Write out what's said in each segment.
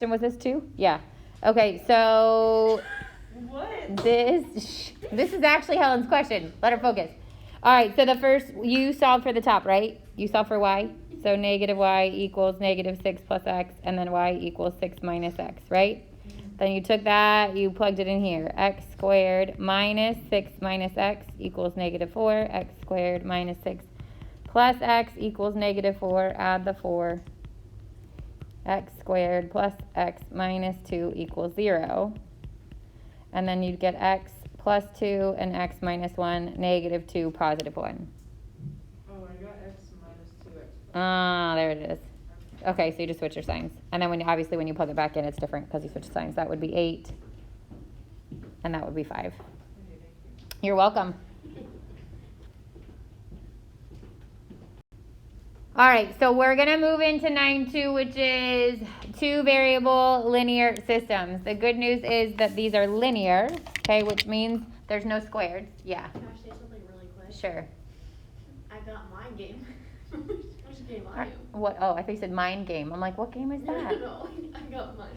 Was this 2? Yeah. Okay, so What? this is actually Helen's question. Let her focus. All right, so the first, you solved for the top, right? You solved for y. So negative y equals negative 6 plus x, and then y equals 6 minus x, right? Then you took that, you plugged it in here. X squared minus 6 minus x equals negative 4. X squared minus 6 plus x equals negative 4. Add the 4. X squared plus x minus 2 equals 0. And then you'd get x plus 2 and x minus 1, negative 2, positive 1. Oh, I got x minus 2x. Ah, there it is. Okay, so you just switch your signs. And then obviously when you plug it back in, it's different because you switch signs. That would be 8. And that would be 5. Okay, thank you. You're welcome. All right, so we're going to move into 9.2, which is 2 variable linear systems. The good news is that these are linear, okay, which means there's no squared. Yeah. Can I say something really quick? Sure. I got mind game. Which game are you? What? Oh, I thought you said mind game. I'm like, what game is that? No, I got mine.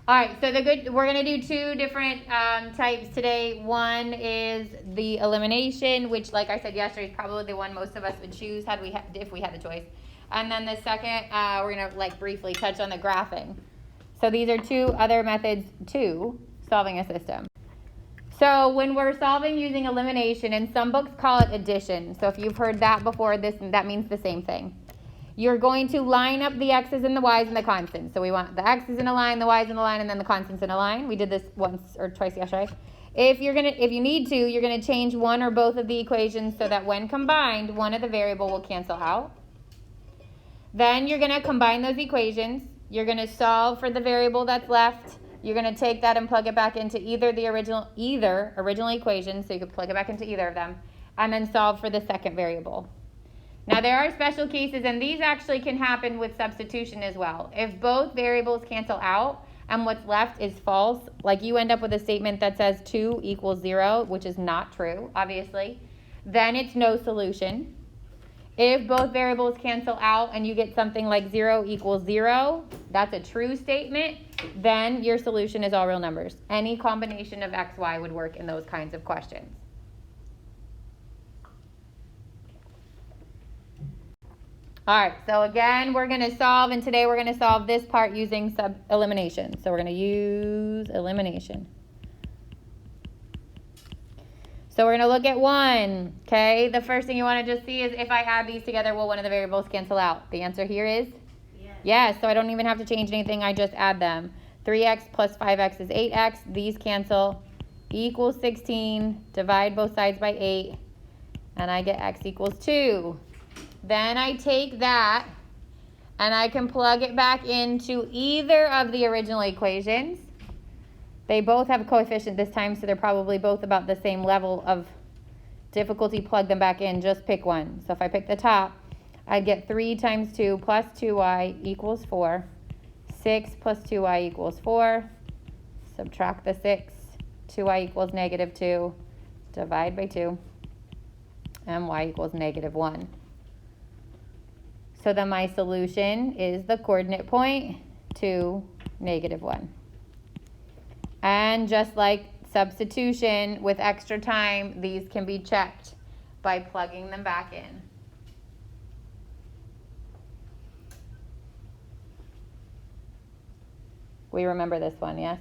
All right, so we're going to do 2 different types today. One is the elimination, which, like I said yesterday, is probably the one most of us would choose if we had the choice. And then the second, we're going to briefly touch on the graphing. So these are 2 other methods to solving a system. So when we're solving using elimination, and some books call it addition. So if you've heard that before, that means the same thing. You're going to line up the x's and the y's and the constants. So we want the x's in a line, the y's in a line, and then the constants in a line. We did this once or twice yesterday. If you need to, you're gonna change one or both of the equations so that when combined, one of the variable will cancel out. Then you're gonna combine those equations. You're gonna solve for the variable that's left. You're gonna take that and plug it back into either original equation, so you could plug it back into either of them, and then solve for the second variable. Now there are special cases, and these actually can happen with substitution as well. If both variables cancel out and what's left is false, like you end up with a statement that says 2 equals 0, which is not true, obviously, then it's no solution. If both variables cancel out and you get something like 0 equals 0, that's a true statement, then your solution is all real numbers. Any combination of x, y would work in those kinds of questions. All right, so again, we're going to solve, and today we're going to solve this part using elimination. So we're going to use elimination. So we're going to look at 1, okay? The first thing you want to just see is if I add these together, will one of the variables cancel out? The answer here is yes, so I don't even have to change anything. I just add them. 3x plus 5x is 8x. These cancel. Equals 16. Divide both sides by 8. And I get x equals 2. Then I take that and I can plug it back into either of the original equations. They both have a coefficient this time, so they're probably both about the same level of difficulty. Plug them back in, just pick one. So if I pick the top, I'd get 3 times 2 plus 2y equals 4. 6 plus 2y equals 4. Subtract the 6. 2y equals negative 2. Divide by 2. And y equals negative 1. So then my solution is the coordinate point 2, negative 1. And just like substitution with extra time, these can be checked by plugging them back in. We remember this one, yes?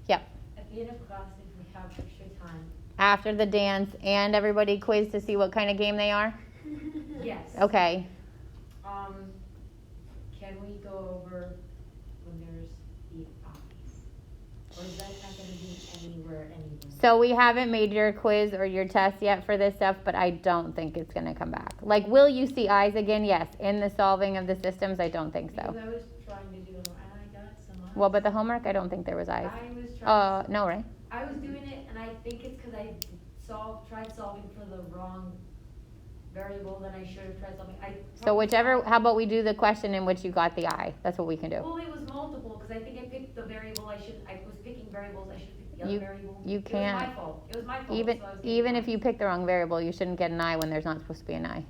Yep. At the end of class, if we have extra time. After the dance, and everybody quiz to see what kind of game they are? Yes. Okay. Can we go over when there's the eyes? Or is that not going to be anywhere? So we haven't made your quiz or your test yet for this stuff, but I don't think it's going to come back. Like, will you see eyes again? Yes. In the solving of the systems, I don't think so. Because I was trying to do it, and I got some eyes. Well, but the homework, I don't think there was eyes. I was trying. No, right? I was doing it, and I think it's because I tried solving for the wrong variable than I should have tried solving. How about we do the question in which you got the eye? That's what we can do. Well, it was multiple, because I think I picked the variable I was picking variables I should have picked the other You- variable. you It was can't. my fault. It was my fault. Even so I was getting even if points. you pick the wrong variable, you shouldn't get an I when there's not supposed to be an I. I know.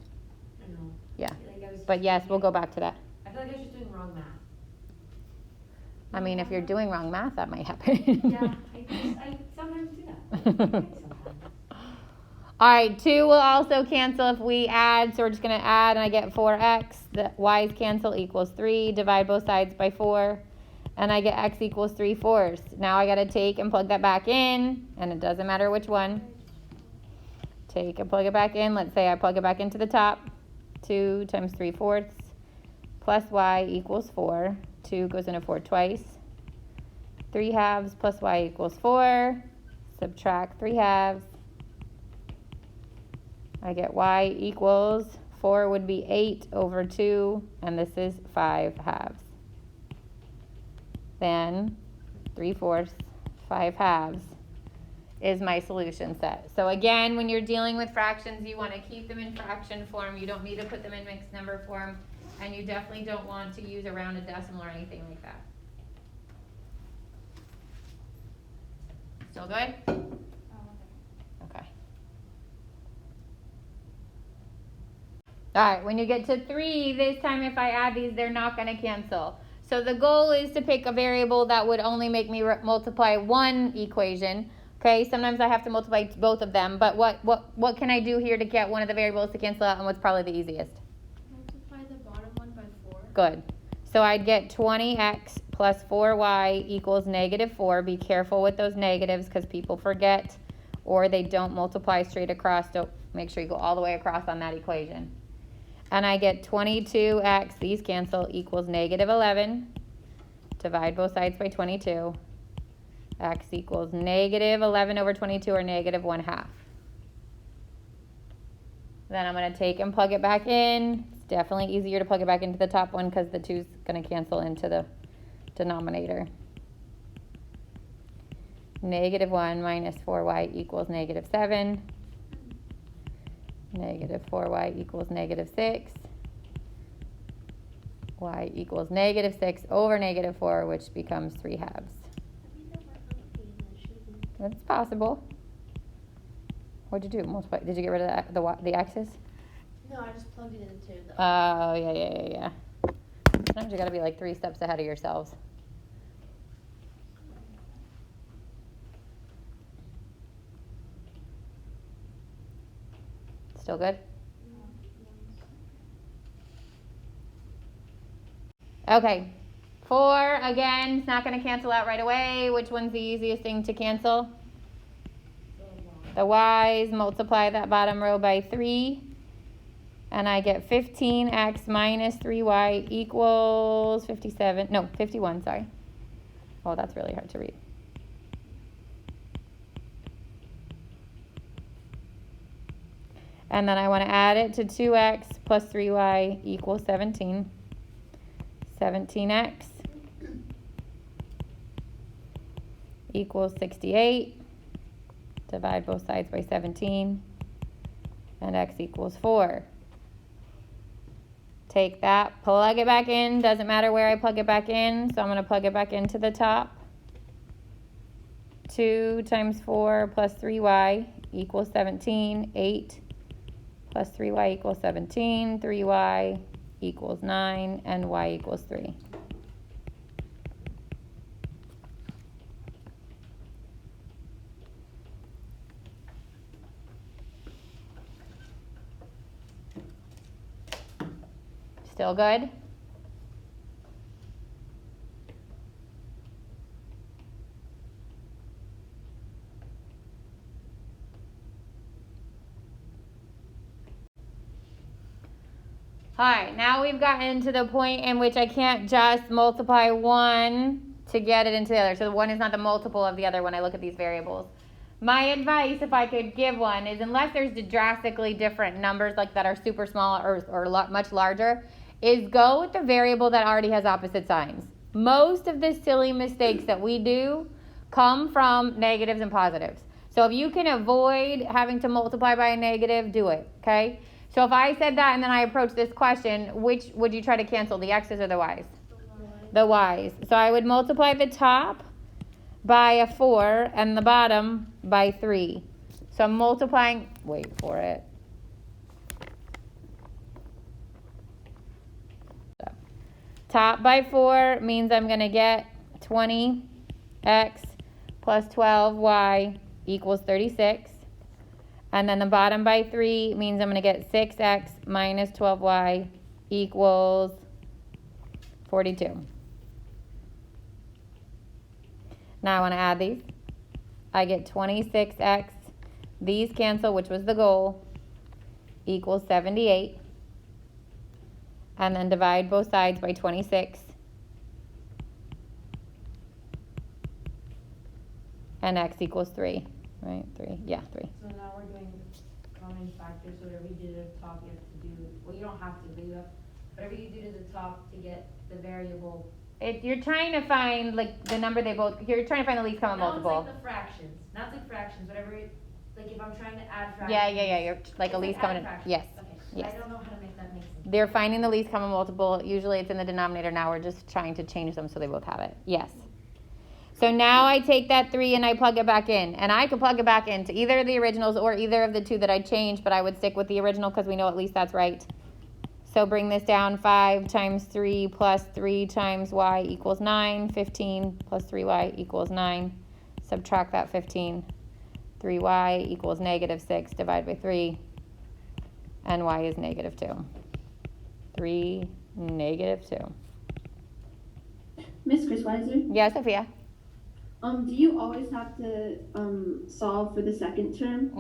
Yeah. I feel like I was But just yes, doing we'll it- go back to that. I feel like I was just doing wrong math. I mean, if you're doing wrong math, that might happen. Yeah, I sometimes do that. Sometimes. All right, 2 will also cancel if we add, so we're just going to add, and I get 4x. The y's cancel equals 3. Divide both sides by 4, and I get x equals 3/4. Now I got to take and plug that back in, and it doesn't matter which one. Take and plug it back in. Let's say I plug it back into the top. 2 times 3/4 plus y equals 4. 2 goes into 4 twice. 3/2 plus y equals 4. Subtract 3/2. I get y equals 4 would be 8 over 2, and this is 5/2. Then 3/4, 5/2 is my solution set. So again, when you're dealing with fractions, you want to keep them in fraction form. You don't need to put them in mixed number form, and you definitely don't want to use a rounded decimal or anything like that. Still good? Okay. All right, when you get to 3, this time if I add these, they're not going to cancel. So the goal is to pick a variable that would only make me multiply one equation. Okay, sometimes I have to multiply both of them, but what can I do here to get one of the variables to cancel out, and what's probably the easiest? Multiply the bottom one by 4. Good. So I'd get 20x plus 4y equals -4. Be careful with those negatives because people forget or they don't multiply straight across. Don't make sure you go all the way across on that equation. And I get 22x, these cancel, equals -11. Divide both sides by 22. X equals -11 over 22, or -1/2. Then I'm going to take and plug it back in. It's definitely easier to plug it back into the top one because the 2's going to cancel into the denominator. -1 minus 4y equals -7. -4y equals -6. Y equals -6 over -4, which becomes 3/2. That's possible. What'd you do? Multiply? Did you get rid of the x's? No, I just plugged it into the. Oh, yeah. Sometimes you gotta be like 3 steps ahead of yourselves. Still good? Okay. 4, again, it's not going to cancel out right away. Which one's the easiest thing to cancel? The y's. Multiply that bottom row by 3. And I get 15x minus 3y equals 51, sorry. Oh, that's really hard to read. And then I want to add it to 2x plus 3y equals 17. 17x equals 68. Divide both sides by 17. And x equals 4. Take that, plug it back in. Doesn't matter where I plug it back in, so I'm going to plug it back into the top. 2 times 4 plus 3y equals 17. 8 plus 3y equals 17. 3y equals 9, and y equals 3. Still good? All right, now we've gotten to the point in which I can't just multiply one to get it into the other. So one is not the multiple of the other when I look at these variables. My advice, if I could give one, is unless there's drastically different numbers like that are super small or much larger, is go with the variable that already has opposite signs. Most of the silly mistakes that we do come from negatives and positives. So if you can avoid having to multiply by a negative, do it, okay? So if I said that and then I approached this question, which would you try to cancel, the x's or the y's? The y's. So I would multiply the top by a 4 and the bottom by 3. So I'm multiplying, wait for it. Top by 4 means I'm going to get 20x plus 12y equals 36. And then the bottom by 3 means I'm going to get 6x minus 12y equals 42. Now I want to add these. I get 26x. These cancel, which was the goal, equals 78. And then divide both sides by 26. And x equals 3, right? 3, yeah, 3. So now we're doing common factors, so whatever you do to the top, you have to do, well, you don't have to, but you have, whatever you do to the top to get the variable. You're trying to find, like, the number they both, you're trying to find the least common multiple. No, it's like the fractions, not like fractions, whatever, like if I'm trying to add fractions. Yeah, you're like a it's least add common, fractions. yes. Okay, Yes. I don't know how to make that make sense. They're finding the least common multiple. Usually it's in the denominator. Now we're just trying to change them so they both have it. Yes. So now I take that 3 and I plug it back in. And I could plug it back into either of the originals or either of the two that I changed, but I would stick with the original because we know at least that's right. So bring this down. 5 times 3 plus 3 times y equals 9. 15 plus 3y equals 9. Subtract that 15. 3y equals negative 6. Divide by 3. And y is negative 2. 3, negative 2. Miss Chris Weiser, Yeah, Sophia. do you always have to solve for the second term?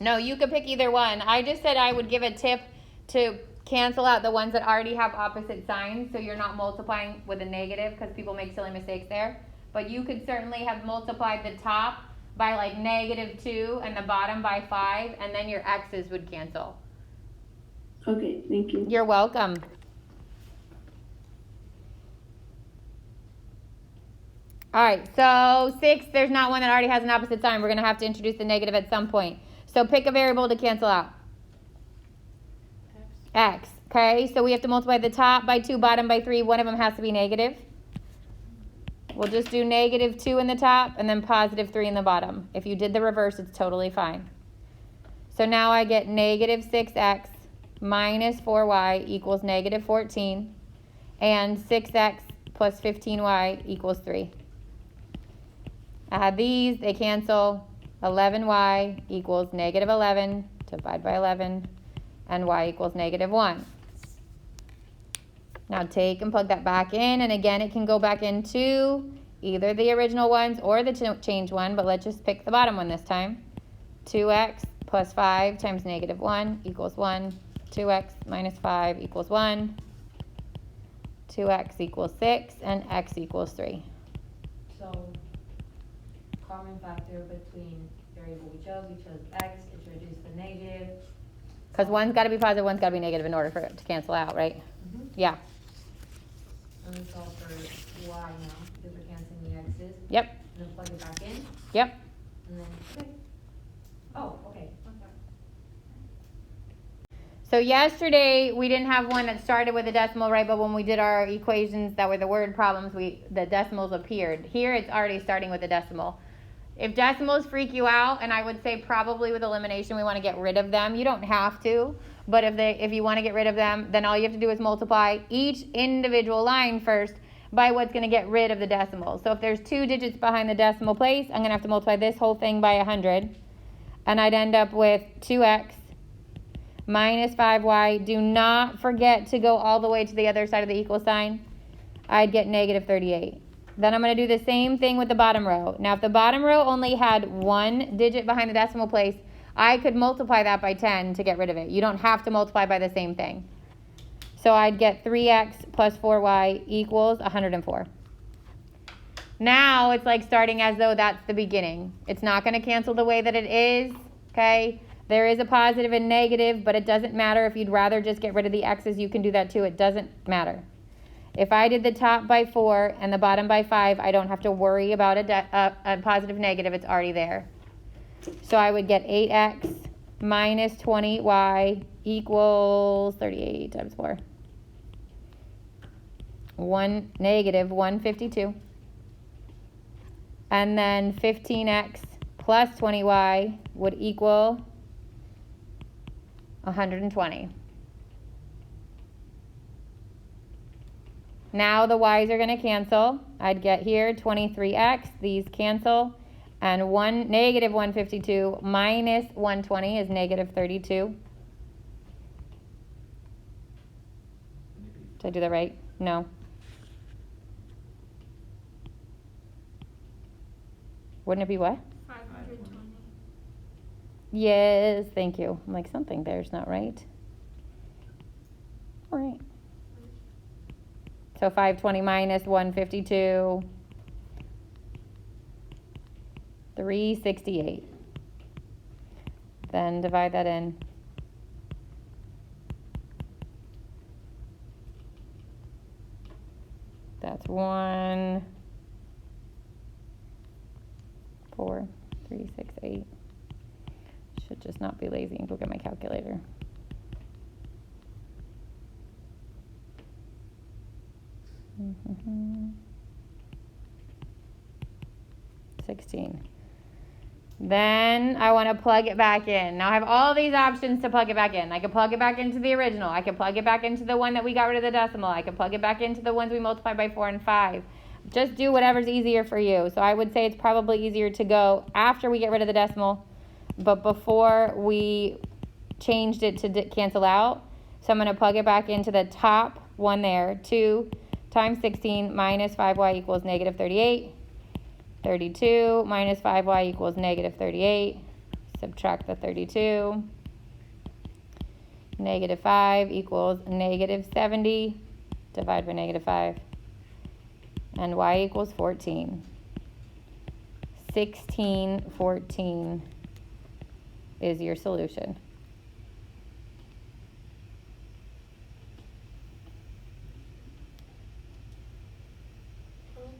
No, you could pick either one. I just said I would give a tip to cancel out the ones that already have opposite signs, so you're not multiplying with a negative because people make silly mistakes there. But you could certainly have multiplied the top by like negative 2 and the bottom by 5, and then your x's would cancel. Okay, thank you. You're welcome. All right, so 6, there's not one that already has an opposite sign. We're going to have to introduce the negative at some point. So pick a variable to cancel out. X. Okay, so we have to multiply the top by 2, bottom by 3. One of them has to be negative. We'll just do negative 2 in the top and then positive 3 in the bottom. If you did the reverse, it's totally fine. So now I get negative 6x minus 4y equals negative 14. And 6x plus 15y equals 3. Add these, they cancel. 11y equals negative 11. Divide by 11. And y equals negative 1. Now take and plug that back in, and again it can go back into either the original ones or the change one, but let's just pick the bottom one this time. 2x plus 5 times negative 1 equals 1. 2x minus 5 equals 1. 2x equals 6, and x equals 3. So, common factor between variable we chose x, introduce the negative. Because one's got to be positive, one's got to be negative in order for it to cancel out, right? Mm-hmm. Yeah. And we solve for y now, because we're canceling the x's. Yep. And then plug it back in, Yep. and then, okay. Oh, okay. So yesterday we didn't have one that started with a decimal, right? But when we did our equations that were the word problems, the decimals appeared. Here it's already starting with a decimal. If decimals freak you out, and I would say probably with elimination we want to get rid of them. You don't have to, but if you want to get rid of them, then all you have to do is multiply each individual line first by what's going to get rid of the decimals. So if there's 2 digits behind the decimal place, I'm going to have to multiply this whole thing by 100. And I'd end up with 2x minus 5y. Do not forget to go all the way to the other side of the equal sign. I'd get negative 38. Then I'm going to do the same thing with the bottom row. Now, if the bottom row only had 1 digit behind the decimal place, I could multiply that by 10 to get rid of it. You don't have to multiply by the same thing. So I'd get 3x plus 4y equals 104. Now it's like starting as though that's the beginning. It's not going to cancel the way that it is, okay? There is a positive and negative, but it doesn't matter. If you'd rather just get rid of the x's, you can do that too. It doesn't matter. If I did the top by 4 and the bottom by 5, I don't have to worry about a positive negative. It's already there. So I would get 8x minus 20y equals 38 times 4. Negative 152. And then 15x plus 20y would equal 120. Now the y's are going to cancel. I'd get here 23x, these cancel, and negative 152 minus 120 is negative 32. Did I do that right? No. Wouldn't it be what? 520. Yes, thank you. I'm like, something there's not right. All right. So 520 minus 152, 368. Then divide that in. That's 1, 4, 3, 6, 8. Should just not be lazy and go get my calculator. Mm-hmm. 16. Then I want to plug it back in. Now I have all these options to plug it back in. I can plug it back into the original. I can plug it back into the one that we got rid of the decimal. I can plug it back into the ones we multiplied by 4 and 5. Just do whatever's easier for you. So I would say it's probably easier to go after we get rid of the decimal, but before we changed it to cancel out. So I'm going to plug it back into the top one there. 2 times 16 minus 5y equals negative 38. 32 minus 5y equals negative 38. Subtract the 32. Negative 5 equals negative 70. Divide by negative 5. And y equals 14. 1614 is your solution.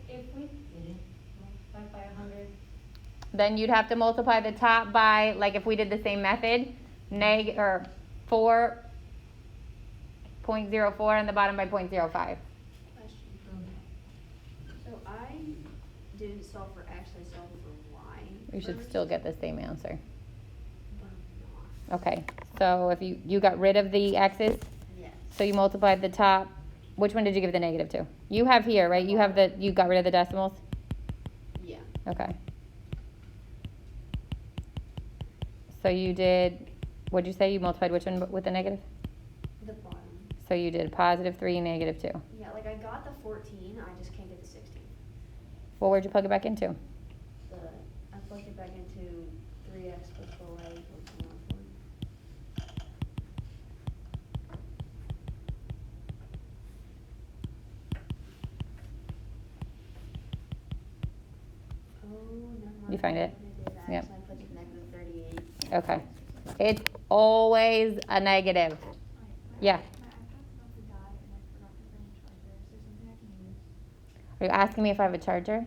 If we didn't multiply by 100, Then you'd have to multiply the top by, like if we did the same method, 4.04 and the bottom by 0.05. Question. So I didn't solve for x, I solved for y. You should first, still get the same answer. but I'm not. Okay, so if you got rid of the x's, Yes. so you multiplied the top, which one did you give the negative to? You have here, right? You got rid of the decimals? Yeah. Okay. So you did, what'd you say? You multiplied which one with the negative? The bottom. So you did positive 3, negative 2. Yeah, like I got the 14, I just can't get the 16. Well, where'd you plug it back into? I plugged it back into 3x plus 4y equals 104. Oh, never mind. You find it? I did that, Yep. so I put it negative 38. Okay. It's always a negative. Yeah. Are you asking me if I have a charger? Do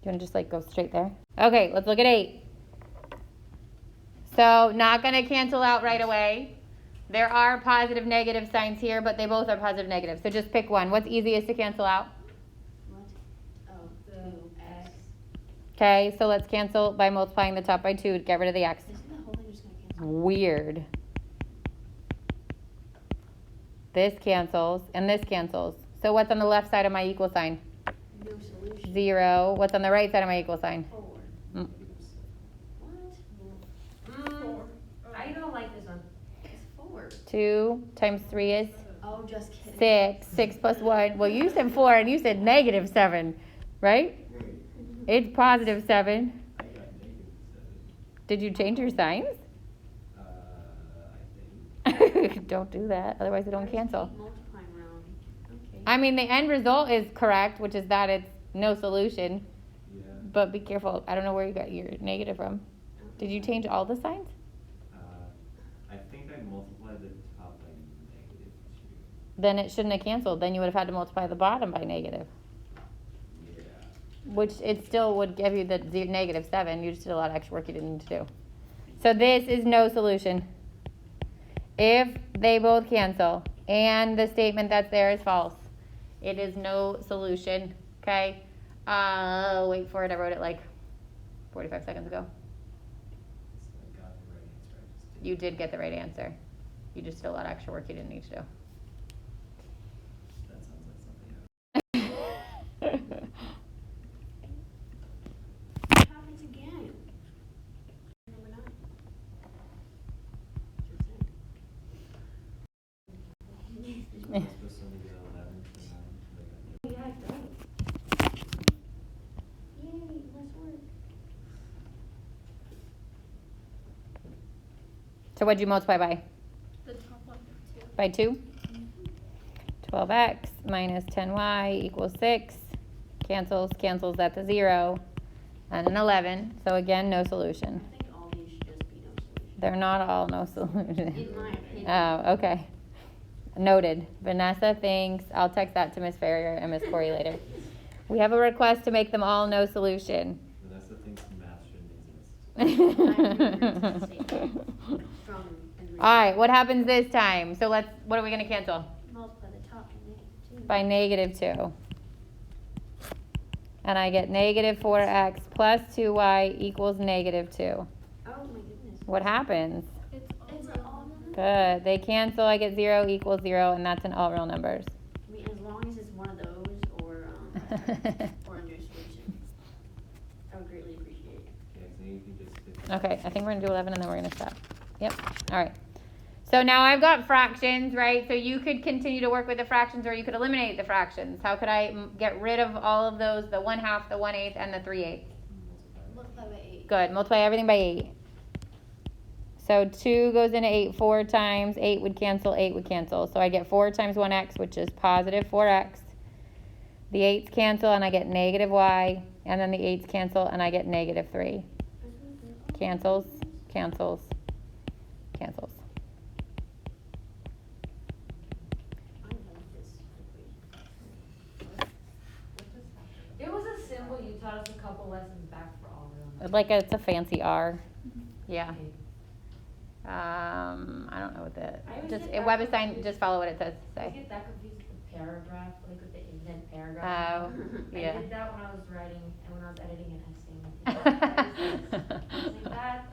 you want to just like go straight there? Okay, let's look at 8. So not going to cancel out right away. There are positive negative signs here, but they both are positive negative. So just pick one. What's easiest to cancel out? What? Oh, the 2x. Okay, so let's cancel by multiplying the top by 2 to get rid of the x. Isn't the whole thing just gonna cancel? Weird. This cancels, and this cancels. So what's on the left side of my equal sign? No solution. 0. What's on the right side of my equal sign? 4. Mm. What? I don't like this one. It's 4. 2 times 3 is Oh, just kidding. 6. 6 plus 1. Well, you said 4 and you said negative 7, right? It's positive 7. I got negative 7. Did you change your signs? I think. Don't do that, otherwise they don't Why does cancel. keep multiplying around? Okay. I mean, the end result is correct, which is that it's no solution. Yeah. But be careful. I don't know where you got your negative from. Did you change all the signs? I think I multiplied the top by negative 2. Then it shouldn't have canceled. Then you would have had to multiply the bottom by negative, Yeah. which it still would give you the negative 7. You just did a lot of extra work you didn't need to do. So this is no solution. If they both cancel and the statement that's there is false, it is no solution. Okay? Wait for it, I wrote it like 45 seconds ago. So I got the right answer, I just didn't. You did get the right answer. You just did a lot of extra work you didn't need to do. That sounds like something What happens again? Number 9. I was supposed to only get 11 for 9, but I got Yeah, great. Yay, less work. So what'd you multiply by? The top one, 2. By 2? 12x minus 10y equals 6. Cancels at the 0. And an 11. So again, no solution. I think all these should just be no solution. They're not all no solution. In my opinion. Oh, okay. Noted. Vanessa thinks, I'll text that to Miss Ferrier and Miss Corey later. We have a request to make them all no solution. Vanessa thinks math shouldn't exist. Strong and All right, what happens this time? So what are we going to cancel? multiply the top and -2. By -2. And I get -4x plus 2y equals -2. Oh my goodness. What happens? It's all number? Good. They cancel, I get 0 equals 0, and that's in all real numbers. I mean, as long as it's one of those or or a new solution. I would greatly appreciate it. Okay, so you can just. Okay, I think we're gonna do 11 and then we're gonna stop. Yep, all right. So now I've got fractions, right? So you could continue to work with the fractions or you could eliminate the fractions. How could I get rid of all of those, the 1/2, the 1/8, and the 3/8? Multiply by 8. Good, multiply everything by 8. So 2 goes into 8 4 times, 8 would cancel. So I get 4 times 1x, which is positive 4x. The 8's cancel and I get -y, and then the 8's cancel and I get -3. Cancels, cancels, cancels. I like this equation. It was a symbol you taught us a couple lessons back for all real numbers. Like it's a fancy R. Yeah. Okay. I don't know what the, I always just, get web that assign, confused. just follow what it says to I say. get that confused with the paragraph, like with the indent paragraph. Oh, I yeah. did that when I was writing and when I was editing an essay. I was like, that's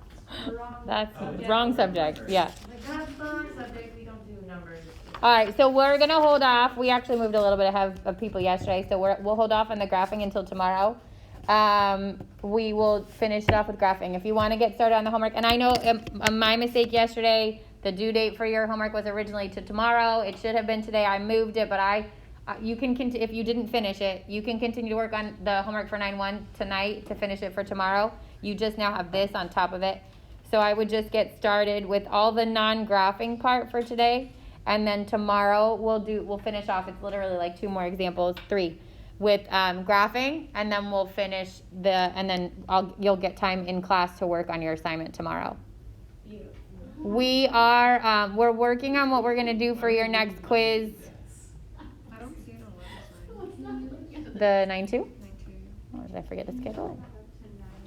the wrong That's subject. wrong subject, yeah. Like, that's the wrong subject, we don't do numbers. All right, so we're gonna hold off. We actually moved a little bit ahead of people yesterday, so we'll hold off on the graphing until tomorrow. We will finish it off with graphing. If you want to get started on the homework, and I know my mistake yesterday, the due date for your homework was originally to tomorrow. It should have been today. I moved it, but you can if you didn't finish it, you can continue to work on the homework for 9-1 tonight to finish it for tomorrow. You just now have this on top of it. So I would just get started with all the non-graphing part for today, and then tomorrow we'll finish off. It's literally like 2 more examples, 3, with graphing, and then we'll finish and then you'll get time in class to work on your assignment tomorrow. We are we're working on what we're gonna do for your next quiz. I don't see an 11 sign. The 9-2? 9-2. Oh, did I forget to schedule it?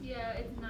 Yeah, it's 9.